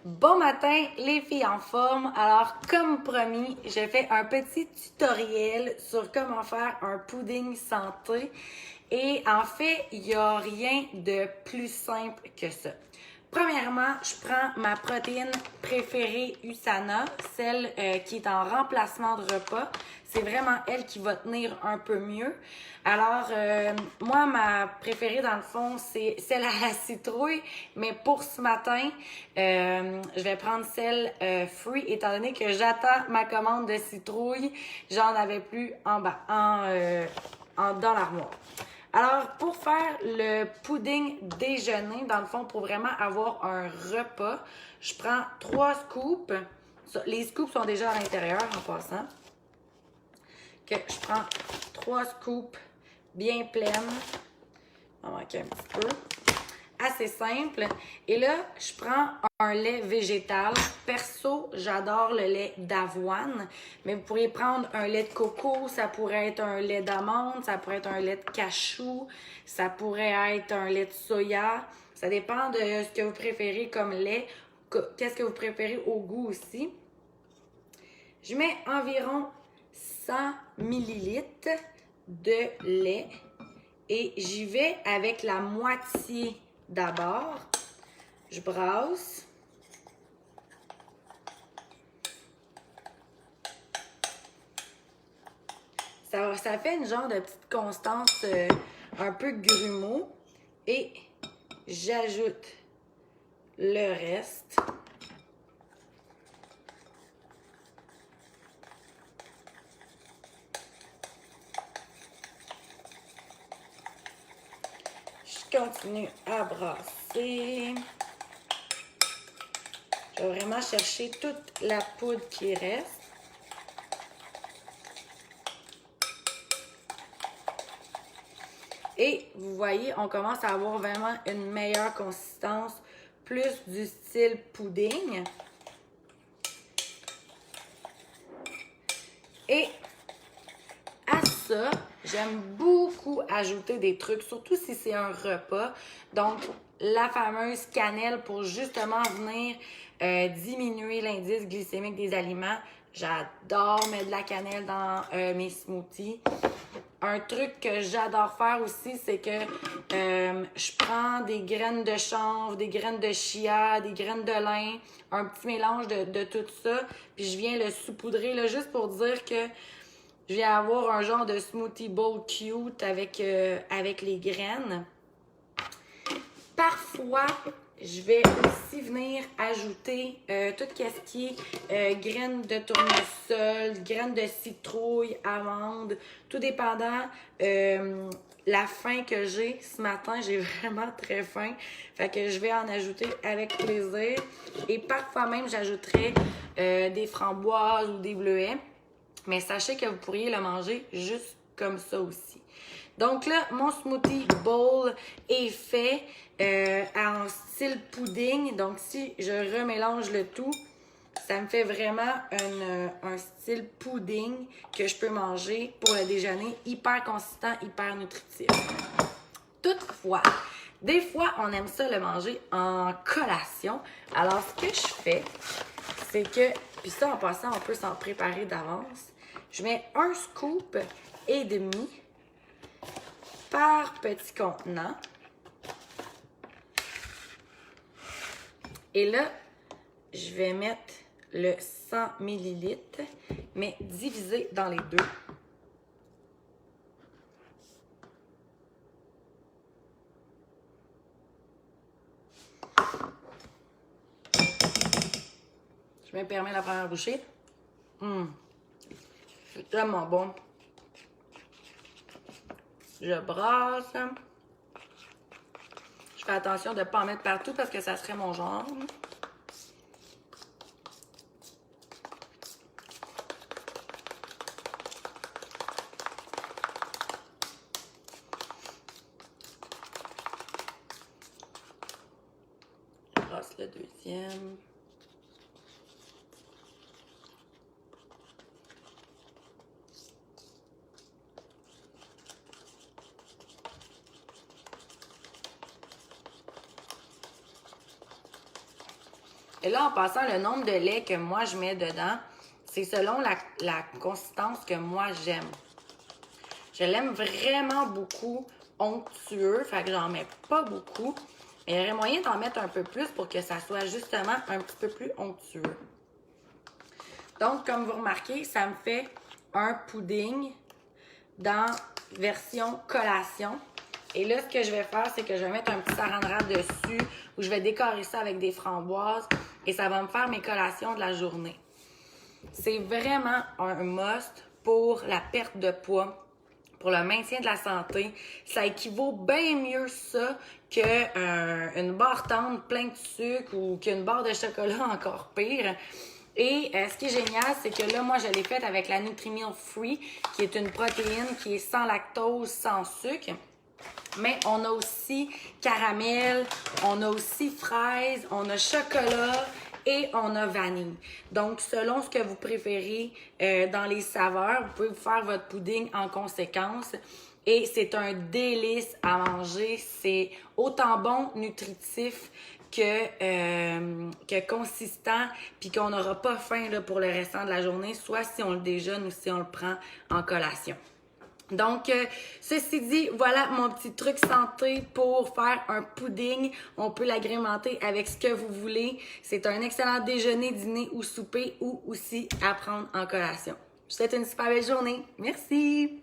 Bon matin les filles en forme. Alors comme promis, j'ai fait un petit tutoriel sur comment faire un pudding santé. Et en fait, il n'y a rien de plus simple que ça. Premièrement, je prends ma protéine préférée USANA, celle qui est en remplacement de repas. C'est vraiment elle qui va tenir un peu mieux. Alors, moi, ma préférée dans le fond, c'est celle à la citrouille. Mais pour ce matin, je vais prendre celle free, étant donné que j'attends ma commande de citrouille. J'en avais plus en bas, dans l'armoire. Alors, pour faire le pudding déjeuner, dans le fond, pour vraiment avoir un repas, je prends 3 scoops. Les scoops sont déjà à l'intérieur en passant. Que je prends 3 scoops bien pleines. On va manquer un petit peu. Assez simple. Et là, je prends un lait végétal. Perso, j'adore le lait d'avoine, mais vous pourriez prendre un lait de coco, ça pourrait être un lait d'amande, ça pourrait être un lait de cachou, ça pourrait être un lait de soya. Ça dépend de ce que vous préférez comme lait, qu'est-ce que vous préférez au goût aussi. Je mets environ 100 ml de lait et j'y vais avec la moitié d'abord. Je brasse. Ça fait une genre de petite constance un peu grumeau. Et j'ajoute le reste. Je continue à brasser. Je vais vraiment chercher toute la poudre qui reste. Et vous voyez, on commence à avoir vraiment une meilleure consistance, plus du style pudding. Et à ça, j'aime beaucoup ajouter des trucs, surtout si c'est un repas. Donc, la fameuse cannelle pour justement venir diminuer l'indice glycémique des aliments. J'adore mettre de la cannelle dans mes smoothies. Un truc que j'adore faire aussi, c'est que je prends des graines de chanvre, des graines de chia, des graines de lin, un petit mélange de tout ça, puis je viens le saupoudrer là, juste pour dire que je viens avoir un genre de smoothie bowl cute avec les graines. Parfois, je vais aussi venir ajouter tout ce qui est graines de tournesol, graines de citrouille, amandes, tout dépendant la faim que j'ai. Ce matin, j'ai vraiment très faim, fait que je vais en ajouter avec plaisir. Et parfois même, j'ajouterai des framboises ou des bleuets. Mais sachez que vous pourriez le manger juste comme ça aussi. Donc là, mon smoothie bowl est fait en style pudding. Donc si je remélange le tout, ça me fait vraiment un style pudding que je peux manger pour le déjeuner. Hyper consistant, hyper nutritif. Toutefois, des fois, on aime ça le manger en collation. Alors, ce que je fais, c'est que, puis ça, en passant, on peut s'en préparer d'avance. Je mets 1 scoop et demi par petit contenant. Et là, je vais mettre le 100 ml, mais divisé dans les deux. Je me permets la première bouchée. C'est tellement bon. Je brasse. Je fais attention de ne pas en mettre partout parce que ça serait mon genre. Je brasse le deuxième. Et là, en passant, le nombre de lait que moi je mets dedans, c'est selon la consistance que moi j'aime. Je l'aime vraiment beaucoup onctueux, fait que j'en mets pas beaucoup. Mais il y aurait moyen d'en mettre un peu plus pour que ça soit justement un petit peu plus onctueux. Donc, comme vous remarquez, ça me fait un pudding dans version collation. Et là, ce que je vais faire, c'est que je vais mettre un petit saran wrap dessus où je vais décorer ça avec des framboises et ça va me faire mes collations de la journée. C'est vraiment un must pour la perte de poids, pour le maintien de la santé. Ça équivaut bien mieux ça qu'une barre tendre pleine de sucre ou qu'une barre de chocolat encore pire. Et ce qui est génial, c'est que là, moi, je l'ai faite avec la Nutri-Meal Free, qui est une protéine qui est sans lactose, sans sucre. Mais on a aussi caramel, on a aussi fraise, on a chocolat et on a vanille. Donc, selon ce que vous préférez dans les saveurs, vous pouvez vous faire votre pudding en conséquence. Et c'est un délice à manger. C'est autant bon, nutritif que consistant, puis qu'on n'aura pas faim là, pour le restant de la journée, soit si on le déjeune ou si on le prend en collation. Donc, ceci dit, voilà mon petit truc santé pour faire un pudding. On peut l'agrémenter avec ce que vous voulez. C'est un excellent déjeuner, dîner ou souper ou aussi à prendre en collation. Je vous souhaite une super belle journée. Merci!